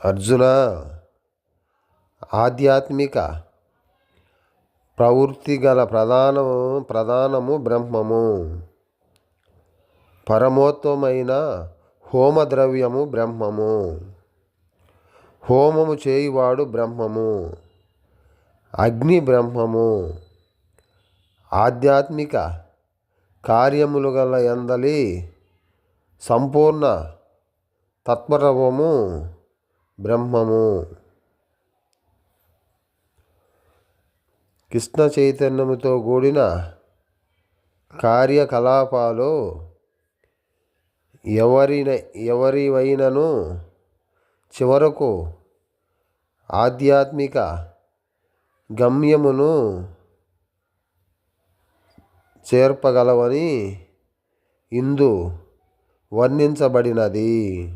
అర్జున, ఆధ్యాత్మిక ప్రవృత్తి గల ప్రధానము బ్రహ్మము. పరమోత్తమైన హోమద్రవ్యము బ్రహ్మము. హోమము చేయువాడు బ్రహ్మము. అగ్ని బ్రహ్మము. ఆధ్యాత్మిక కార్యములు గల యందలి సంపూర్ణ తత్వరవము బ్రహ్మము. కృష్ణ చైతన్యముతో కూడిన కార్యకలాపాలు ఎవరివైనను చివరకు ఆధ్యాత్మిక గమ్యమును చేర్పగలవని ఇందు వర్ణించబడినది.